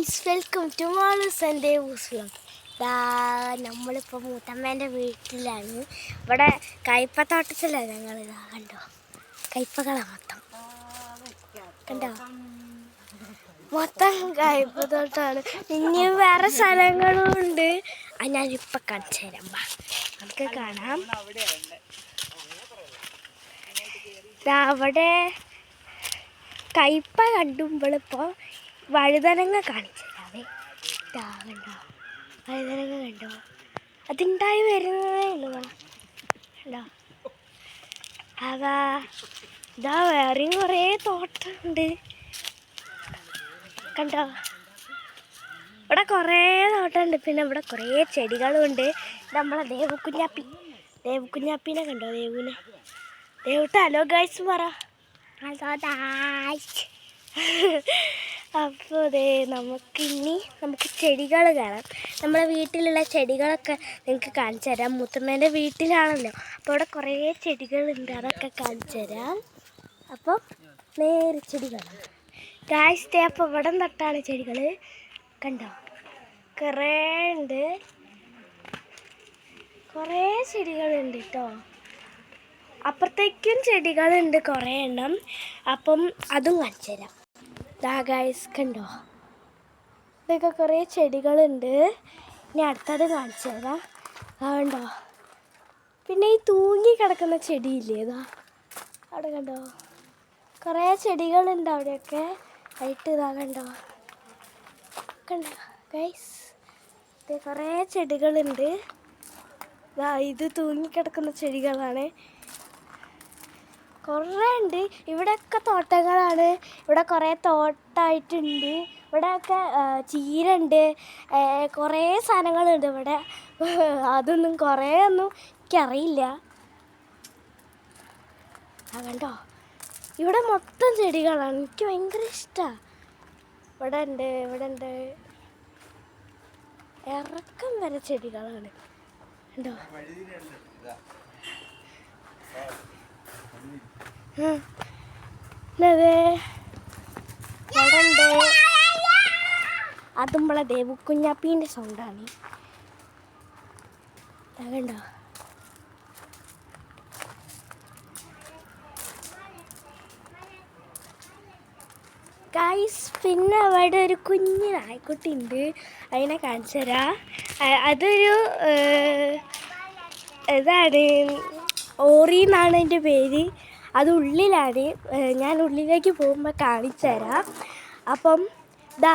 Guys welcome to Malus and Devus vlog. നമ്മളിപ്പോൾ മൂത്തമ്മേൻ്റെ വീട്ടിലാണ്. ഇവിടെ കയ്പത്തോട്ടത്തിലാണ് ഞങ്ങൾ. കണ്ടോ, കയ്പകളാണ് കണ്ടോ, മൊത്തം കയ്പത്തോട്ടമാണ്. ഇനിയും വേറെ സ്ഥലങ്ങളും ഉണ്ട്. അത് ഞാനിപ്പോൾ കാണിച്ചു തരാം. നമുക്ക് കാണാം. അവിടെ കയ്പ കണ്ടുമ്പോളിപ്പോൾ വഴുതനങ്ങ കാണിച്ചു തരാവേ. കണ്ടോ, വഴുതനങ്ങ കണ്ടോ, അതുണ്ടായി വരുന്നതേ ഉള്ളൂ. കണ്ടോ, ഇതാ വേറെയും കുറേ തോട്ടമുണ്ട്. കണ്ടോ, ഇവിടെ കുറേ തോട്ടമുണ്ട്. പിന്നെ ഇവിടെ കുറേ ചെടികളും ഉണ്ട്. നമ്മളെ ദേവുക്കുഞ്ഞാപ്പീനെ കണ്ടോ, ദേവുട്ട ഹലോ ഗൈസ് പറ. അപ്പോൾ നമുക്ക് ചെടികൾ കാണാം. നമ്മളെ വീട്ടിലുള്ള ചെടികളൊക്കെ നിങ്ങൾക്ക് കാണിച്ചു തരാം. മുത്തമ്മേൻ്റെ വീട്ടിലാണല്ലോ, അപ്പോൾ ഇവിടെ കുറേ ചെടികളുണ്ട്. അതൊക്കെ കാണിച്ചു തരാം. അപ്പോൾ നേരെ ചെടികളാണ് ഗായ്സ്. അപ്പോൾ ഇവിടെ നട്ടാണ് ചെടികൾ. കണ്ടോ, കുറേ ഉണ്ട്, കുറേ ചെടികളുണ്ട് കേട്ടോ. അപ്പുറത്തേക്കും ചെടികളുണ്ട് കുറേ എണ്ണം. അപ്പം അതും കാണിച്ചു തരാം. ഗായ്സ് കണ്ടോ, ഇതൊക്കെ കുറേ ചെടികളുണ്ട്. ഇനി അടുത്തത് കാണിച്ചു തരാം. കണ്ടോ, പിന്നെ ഈ തൂങ്ങി കിടക്കുന്ന ചെടിയില്ലേ, അവിടെ കണ്ടോ, കുറേ ചെടികളുണ്ട് അവിടെയൊക്കെ ആയിട്ട്. കണ്ടോ ഗൈസ്, ഇത് കുറേ ചെടികളുണ്ട്. ഇത് തൂങ്ങിക്കിടക്കുന്ന ചെടികളാണ്, കുറേ ഉണ്ട്. ഇവിടെയൊക്കെ തോട്ടങ്ങളാണ്. ഇവിടെ കുറേ തോട്ടമായിട്ടുണ്ട്. ഇവിടെയൊക്കെ ചീരണ്ട്, കുറേ സാധനങ്ങളുണ്ട് ഇവിടെ. അതൊന്നും കുറേ ഒന്നും എനിക്കറിയില്ല. കണ്ടോ, ഇവിടെ മൊത്തം ചെടികളാണ്. എനിക്ക് ഭയങ്കര ഇഷ്ടമാണ്. ഇവിടെ ഉണ്ട് ഇറക്കം വരെ ചെടികളാണ്. കണ്ടോ, അത് നമ്മളെ ദേവുക്കുഞ്ഞാപ്പീൻ്റെ സൗണ്ടാണ്. കണ്ടോ, ഗൈസ്, പിന്നെ അവിടെ ഒരു കുഞ്ഞ് നായ്ക്കുട്ടി ഉണ്ട്. അതിനെ കാണിച്ചു തരാം. അതൊരു ഇതാണ്, ഓറി എന്നാണ് എൻ്റെ പേര്. അത് ഉള്ളിലാണ്. ഞാൻ ഉള്ളിലേക്ക് പോകുമ്പോൾ കാണിച്ചു തരാം. അപ്പം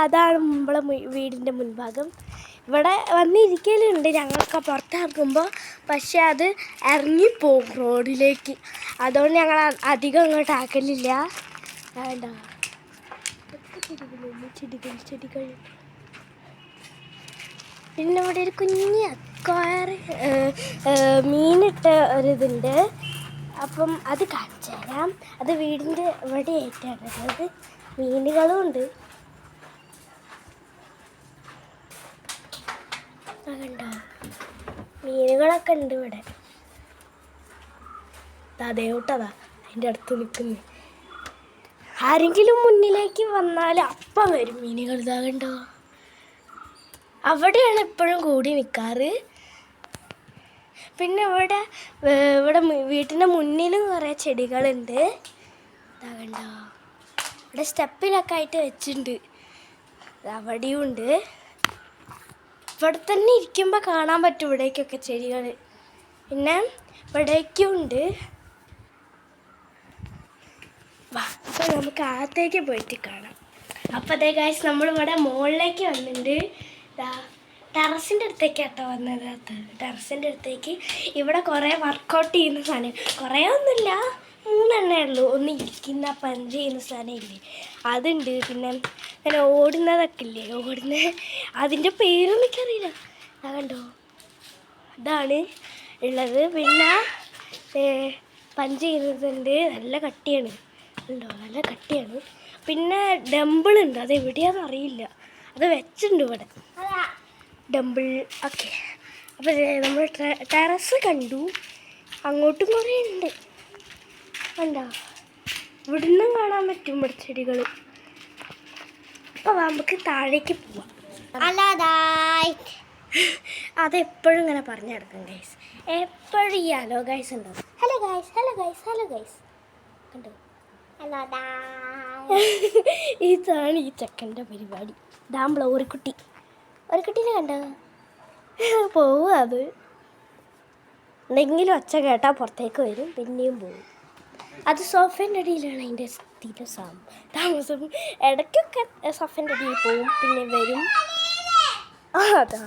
അതാണ് നമ്മളെ വീടിൻ്റെ മുൻഭാഗം. ഇവിടെ വന്നിരിക്കലുണ്ട് ഞങ്ങളൊക്കെ പുറത്തിറങ്ങുമ്പോൾ. പക്ഷെ അത് ഇറങ്ങിപ്പോകും റോഡിലേക്ക്. അതുകൊണ്ട് ഞങ്ങൾ അധികം അങ്ങോട്ട് ആക്കലില്ല. വേണ്ട, ചെടികൾ. പിന്നെ ഇവിടെ ഒരു കുഞ്ഞ് അക്വാറി മീനിട്ട ഒരിതുണ്ട്. അപ്പം അത് കാണിച്ചു തരാം. അത് വീടിൻ്റെ ഇവിടെ ആയിട്ടാണ്. അതായത് മീനുകളും ഉണ്ട്. കണ്ടോ, മീനുകളൊക്കെ ഉണ്ട് ഇവിടെ. ദേവട്ടതാ അതിൻ്റെ അടുത്ത് നിൽക്കുന്നു. ആരെങ്കിലും മുന്നിലേക്ക് വന്നാൽ അപ്പം വരും മീനുകൾ. കണ്ടോ, അവിടെയാണ് എപ്പോഴും കൂടി നിൽക്കാറ്. പിന്നെ ഇവിടെ വീട്ടിൻ്റെ മുന്നിലും കുറേ ചെടികളുണ്ട്. കണ്ടോ, ഇവിടെ സ്റ്റെപ്പിലൊക്കെ ആയിട്ട് വെച്ചിട്ടുണ്ട്. അവിടെയും ഉണ്ട്. ഇവിടെ തന്നെ ഇരിക്കുമ്പോൾ കാണാൻ പറ്റും ഇവിടേക്കൊക്കെ ചെടികൾ. പിന്നെ ഇവിടേക്കും ഉണ്ട്. അപ്പോൾ നമുക്ക് അകത്തേക്ക് പോയിട്ട് കാണാം. അപ്പോൾ അതേ ഗൈസ്, നമ്മളിവിടെ മുകളിലേക്ക് വന്നിട്ടുണ്ട്. ടെറസിൻ്റെ അടുത്തേക്ക് കേട്ടോ വന്നത്. ടെറസിൻ്റെ അടുത്തേക്ക് ഇവിടെ കുറേ വർക്കൗട്ട് ചെയ്യുന്ന സാധനം, കുറേ ഒന്നുമില്ല, 3 എണ്ണേ ഉള്ളൂ. ഒന്ന് ഇരിക്കുന്ന പഞ്ച് ചെയ്യുന്ന സാധനം ഇല്ലേ, അതുണ്ട്. പിന്നെ അങ്ങനെ ഓടുന്നതൊക്കെ ഇല്ലേ, അതിൻ്റെ പേരൊന്നും എനിക്കറിയില്ല. കണ്ടോ, ഇതാണ് ഉള്ളത്. പിന്നെ പഞ്ച് ചെയ്യുന്നതുണ്ട്, നല്ല കട്ടിയാണ്. ഉണ്ടോ, നല്ല കട്ടിയാണ്. പിന്നെ ഡംബിളുണ്ട്, അത് എവിടെയാണെന്ന് അറിയില്ല, അത് വെച്ചിട്ടുണ്ട് ഇവിടെ ഡംബിൾ. ഓക്കെ, അപ്പോൾ നമ്മൾ ടെറസ് കണ്ടു. അങ്ങോട്ടും കുറേ ഉണ്ട്. കണ്ടോ, ഇവിടുന്നും കാണാൻ പറ്റും ഇവിടെ ചെടികൾ. അപ്പോൾ നമുക്ക് താഴേക്ക് പോവാം. അതെപ്പോഴും ഇങ്ങനെ പറഞ്ഞു നടക്കും ഗൈസ്. എപ്പോഴും ഈ ഹലോ ഗൈസ് ഉണ്ടാവും. Hello guys, hello guys, hello guys കണ്ടോ? ഇതാണ് ഈ ചെക്കൻ്റെ പരിപാടി. ഡാംബ്ലോ ഒരു കുട്ടീനെ കണ്ടോ? പോവും. അത് എന്തെങ്കിലും ഒച്ച കേട്ടാൽ പുറത്തേക്ക് വരും, പിന്നെയും പോവും. അത് സോഫേൻ്റെ അടിയിലാണ് അതിൻ്റെ സ്ഥിരം താമസം. ഇടയ്ക്കൊക്കെ സോഫേൻ്റെ അടിയിൽ പോവും, പിന്നെ വരും. അതാ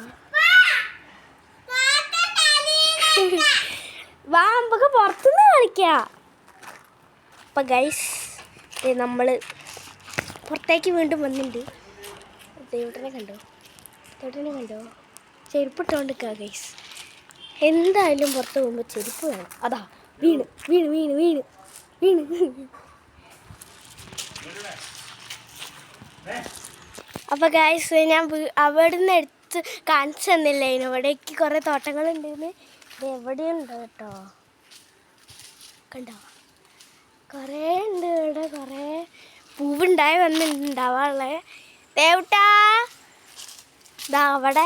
വാ നമുക്ക് പുറത്തുനിന്ന് കളിക്കാം. അപ്പം ഗൈസ് നമ്മൾ പുറത്തേക്ക് വീണ്ടും വന്നിട്ടുണ്ട്. ദേവട്ടനെ കണ്ടോ? ചെരുപ്പിട്ടോണ്ടിരിക്കുക ഗൈസ്. എന്തായാലും പുറത്ത് പോകുമ്പോൾ ചെരുപ്പ് വേണം. അതാ വീണ്. അപ്പോൾ ഗൈസ് ഞാൻ അവിടെ നിന്ന് എടുത്ത് കാണിച്ചു തന്നില്ല. ഇവിടേക്ക് കുറേ തോട്ടങ്ങളുണ്ടെന്ന്. ഇത് എവിടെയുണ്ട് കേട്ടോ, കണ്ടോ? കുറേ ഉണ്ട് ഇവിടെ. കുറേ പൂവുണ്ടായി വന്നിട്ടുണ്ടാവാനുള്ളത്. ദേവട്ടാ ഇതാ അവിടെ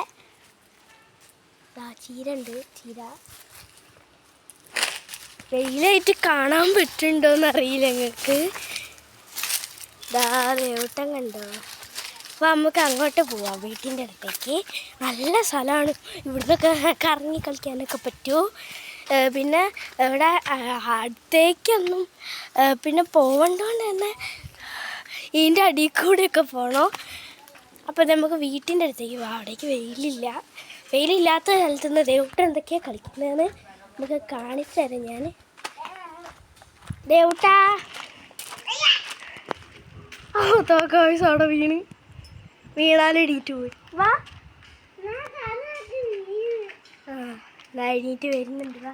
ചീര ഉണ്ട്. ചീര വെയിലായിട്ട് കാണാൻ പറ്റുന്നുണ്ടോയെന്ന് അറിയില്ല ഞങ്ങൾക്ക്. ഇതാ ദേവട്ടം കണ്ടോ? അപ്പോൾ നമുക്ക് അങ്ങോട്ട് പോവാം, വീട്ടിൻ്റെ അടുത്തേക്ക്. നല്ല സ്ഥലമാണ്. ഇവിടുന്നൊക്കെ കറങ്ങി കളിക്കാനൊക്കെ പറ്റുമോ. പിന്നെ ഇവിടെ അടുത്തേക്കൊന്നും പിന്നെ പോകേണ്ടതുകൊണ്ട് തന്നെ ഇതിൻ്റെ അടിയിൽ കൂടെയൊക്കെ പോകണം. അപ്പോൾ നമുക്ക് വീട്ടിൻ്റെ അടുത്തേക്ക് പോകാം. അവിടേക്ക് വെയിലില്ലാത്ത സ്ഥലത്ത് നിന്ന് ദേവട്ടൻ എന്തൊക്കെയാണ് കളിക്കുന്നതെന്ന് നമുക്ക് കാണിച്ചു തരാം ഞാൻ. ദേവട്ടാ അവിടെ വീണാലെണീറ്റ് പോയി. വാ എണീറ്റ് വരുന്നുണ്ട്. വാ.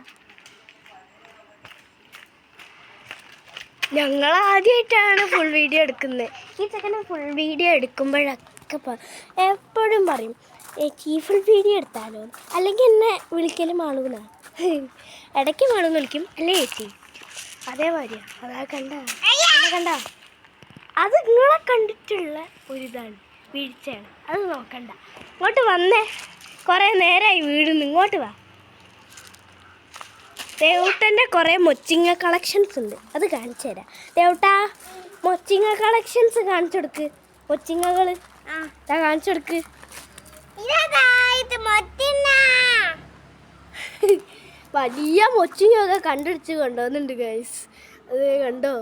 ഞങ്ങൾ ആദ്യമായിട്ടാണ് ഫുൾ വീഡിയോ എടുക്കുന്നത്. ഈ ചെക്കന് ഫുൾ വീഡിയോ എടുക്കുമ്പോഴൊക്കെ എപ്പോഴും പറയും ചേച്ചി ഫുൾ വീഡിയോ എടുത്താലോ, അല്ലെങ്കിൽ എന്നെ വിളിക്കലും മാളൂന്നാ. ഇടയ്ക്ക് മാളൂന്ന് വിളിക്കും, അല്ലേ ചേച്ചി? അതേമാതിരിയാ. അതാ കണ്ട അത് നിങ്ങളെ കണ്ടിട്ടുള്ള ഒരിതാണ്, വീഴ്ചയാണ്. അത് നോക്കണ്ട. ഇങ്ങോട്ട് വന്നേ, കുറേ നേരമായി വീടുന്നു. ഇങ്ങോട്ട് വാ. ദേവട്ടൻ്റെ കുറേ മൊച്ചിങ്ങ കളക്ഷൻസ് ഉണ്ട്, അത് കാണിച്ചു തരാം. ദേവട്ടാ മൊച്ചിങ്ങ കളക്ഷൻസ് കാണിച്ചു കൊടുക്ക്. മൊച്ചിങ്ങകൾ കാണിച്ചു കൊടുക്ക്. വലിയ മൊച്ചിങ്ങയൊക്കെ കണ്ടുപിടിച്ച് കൊണ്ടുവന്നുണ്ട് ഗൈസ്. അത് കണ്ടോ?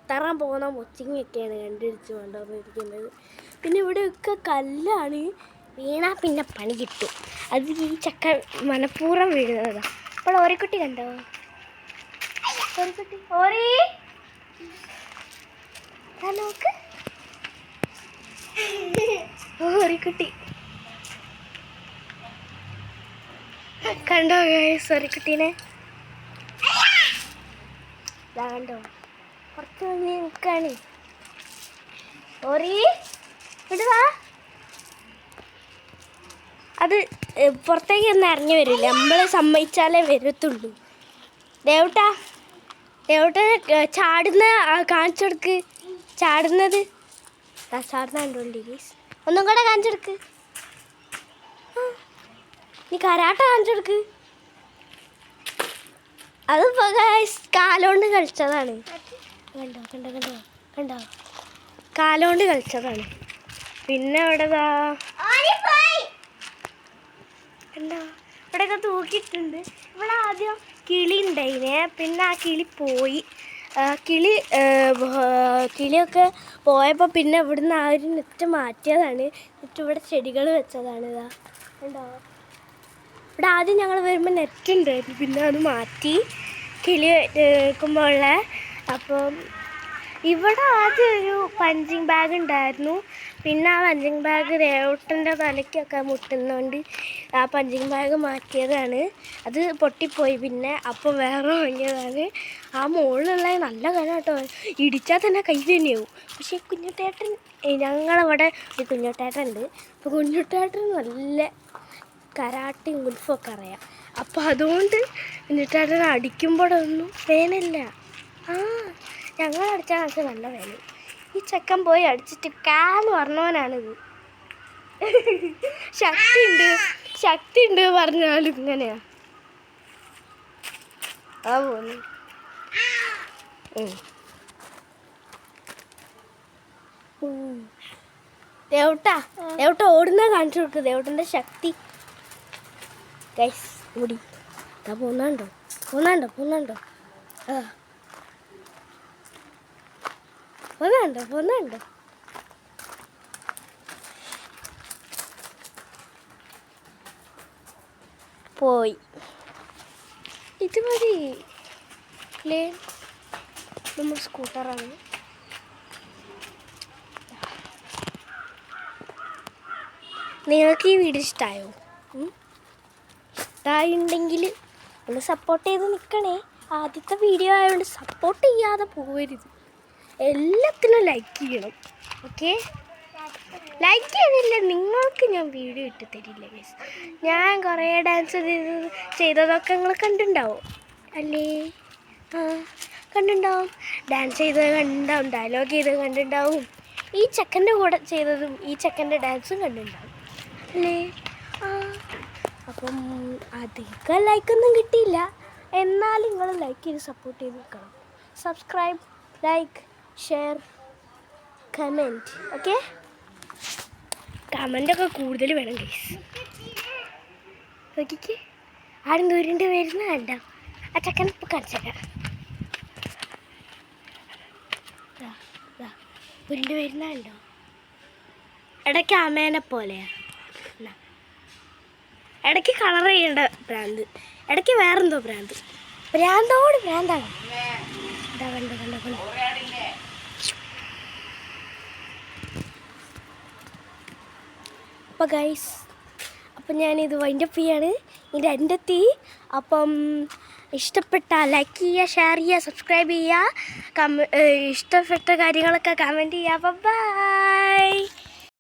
തറാൻ പോകുന്ന മൊച്ചിങ്ങയൊക്കെയാണ് കണ്ടുപിടിച്ച് കൊണ്ടുവന്നിരിക്കുന്നത്. പിന്നെ ഇവിടെയൊക്കെ കല്ലാണ്. വീണാൽ പിന്നെ പണി കിട്ടും. അത് ഈ ചക്ക മനഃപൂർവ്വം വീഴുന്നതാണ്. അപ്പോൾ ഓരിക്കുട്ടി കണ്ടോ? നോക്ക്, ഓരിക്കുട്ടി കണ്ടോ ഗൈസ്? ഓരിക്കുട്ടീനെ കണ്ടോ? പുറത്ത് വന്ന് നിൽക്കാണ്. ഇടുവാ. അത് പുറത്തേക്ക് ഒന്നും ഇറങ്ങി വരില്ല, നമ്മൾ സമ്മതിച്ചാലേ വരത്തുള്ളൂ. ദേവട്ടാ ചാടുന്ന കാണിച്ചു കൊടുക്ക്. ചാടുന്നത് കണ്ടോണ്ടി ഗൈസ്. ഒന്നും കൂടെ കാണിച്ചു കൊടുക്ക്. നീ കരാട്ട കാണിച്ചു കൊടുക്ക്. അത് കാലോണ്ട് കളിച്ചതാണ്. കണ്ടോ കാലോണ്ട് കളിച്ചതാണ്. പിന്നെ ഇവിടെ കണ്ടോ ഇവിടെയൊക്കെ തൂക്കിയിട്ടുണ്ട്. ഇവിടെ ആദ്യം കിളി ഉണ്ടായിനെ, പിന്നെ ആ കിളി പോയി. കിളിയൊക്കെ പോയപ്പോൾ പിന്നെ ഇവിടുന്ന് ആ ഒരു നെറ്റ് മാറ്റിയതാണ്. നെറ്റ് ഇവിടെ ചെടികൾ വെച്ചതാണ്. ഇതാ കണ്ടോ? ഇവിടെ ആദ്യം ഞങ്ങൾ വരുമ്പോൾ നെറ്റ് ഉണ്ടായിരുന്നു, പിന്നെ അത് മാറ്റി കിളി വെക്കുമ്പോഴുള്ള. അപ്പം ഇവിടെ ആദ്യം ഒരു പഞ്ചിങ് ബാഗ് ഉണ്ടായിരുന്നു. പിന്നെ ആ പഞ്ചിങ് ബാഗ് ദേവട്ടൻ്റെ തലയ്ക്കൊക്കെ മുട്ടുന്നതുകൊണ്ട് ആ പഞ്ചിങ് ബാഗ് മാറ്റിയതാണ്. അത് പൊട്ടിപ്പോയി. പിന്നെ അപ്പം വേറെ വാങ്ങിയതാണ്. ആ മുകളിലുള്ള നല്ല കന കേട്ടോ, ഇടിച്ചാൽ തന്നെ കൈ തന്നെയാവും. പക്ഷേ കുഞ്ഞുട്ടേട്ടൻ, ഞങ്ങളിവിടെ ഒരു കുഞ്ഞുട്ടേട്ടൻ ഉണ്ട്. അപ്പോൾ കുഞ്ഞുട്ടേട്ടൻ നല്ല കരാട്ടയും ഗുൽഫൊക്കെ അറിയാം. അപ്പോൾ അതുകൊണ്ട് കുഞ്ഞുട്ടേട്ടൻ അടിക്കുമ്പോഴൊന്നും വേനല്ല. ഞങ്ങളടിച്ചാൽ നമുക്ക് നല്ല വേന. ഈ ചെക്കൻ പോയി അടിച്ചിട്ട് കാന്ന് പറഞ്ഞവനാണിത്. ശക്തി ഉണ്ട് പറഞ്ഞാലും ഇങ്ങനെയാ ആ പോന്നു. ദേവട്ടാ ഓടുന്ന കാണിച്ചു കൊടുക്ക് ദേവട്ടൻ്റെ ശക്തി. ഗൈസ് ഓടി പോന്നാണ്ടോ ആ പോന്നാണ്ടോ പോയി. ഇത് മതി നമ്മൾ സ്കൂട്ടറാണ്. നിങ്ങൾക്ക് ഈ വീഡിയോ ഇഷ്ടമായോ? ഇഷ്ടമായിട്ടുണ്ടെങ്കിൽ ഒന്ന് സപ്പോർട്ട് ചെയ്ത് നിൽക്കണേ. ആദ്യത്തെ വീഡിയോ ആയതുകൊണ്ട് സപ്പോർട്ട് ചെയ്യാതെ പോകരുത്. എല്ലാത്തിനും ലൈക്ക് ചെയ്യണം. ഓക്കെ, ലൈക്ക് ചെയ്തില്ല നിങ്ങൾക്ക് ഞാൻ വീഡിയോ ഇട്ട് തരില്ല ഗൈസ്. ഞാൻ കുറേ ഡാൻസ് ചെയ്തതൊക്കെ നിങ്ങൾ കണ്ടിട്ടുണ്ടാവും അല്ലേ? ആ കണ്ടിട്ടുണ്ടാവും. ഡാൻസ് ചെയ്തത് കണ്ടിട്ടുണ്ടാവും, ഡയലോഗ് ചെയ്തത് കണ്ടിട്ടുണ്ടാവും, ഈ ചെക്കൻ്റെ കൂടെ ചെയ്തതും ഈ ചെക്കൻ്റെ ഡാൻസും കണ്ടിട്ടുണ്ടാവും അല്ലേ? ആ അപ്പം അധികം ലൈക്കൊന്നും കിട്ടിയില്ല, എന്നാലും നിങ്ങൾ ലൈക്ക് ചെയ്ത് സപ്പോർട്ട് ചെയ്ത് നിൽക്കണം. Subscribe, like, share, comment. Okay, കമൻ്റൊക്കെ കൂടുതൽ വേണം ഗൈസ്. നോക്കിക്ക് ആരും ദൂരിൻ്റെ വരുന്ന കണ്ട ആ ചക്കൻ ഇപ്പോൾ കാണിച്ചേക്കാം. ദൂരിൻ്റെ വരുന്ന കണ്ടോ? ഇടയ്ക്ക് അമേനെ പോലെയാ, ഇടയ്ക്ക് കളർ ചെയ്യേണ്ട ഭ്രാന്ത്, ഇടയ്ക്ക് വേറെന്തോ ഭ്രാന്തോട് ഭ്രാന്താണ്. കണ്ടോ അപ്പോൾ ഗൈസ്, അപ്പം ഞാനിത് വൈൻഡപ്പ് ചെയ്യാണ്. ഇതിൻ്റെ എൻ്റെത്തി. അപ്പം ഇഷ്ടപ്പെട്ട ലൈക്ക് ചെയ്യുക, ഷെയർ ചെയ്യുക, സബ്സ്ക്രൈബ് ചെയ്യുക, ഇഷ്ടപ്പെട്ട കാര്യങ്ങളൊക്കെ കമൻറ്റ് ചെയ്യുക. ബൈ.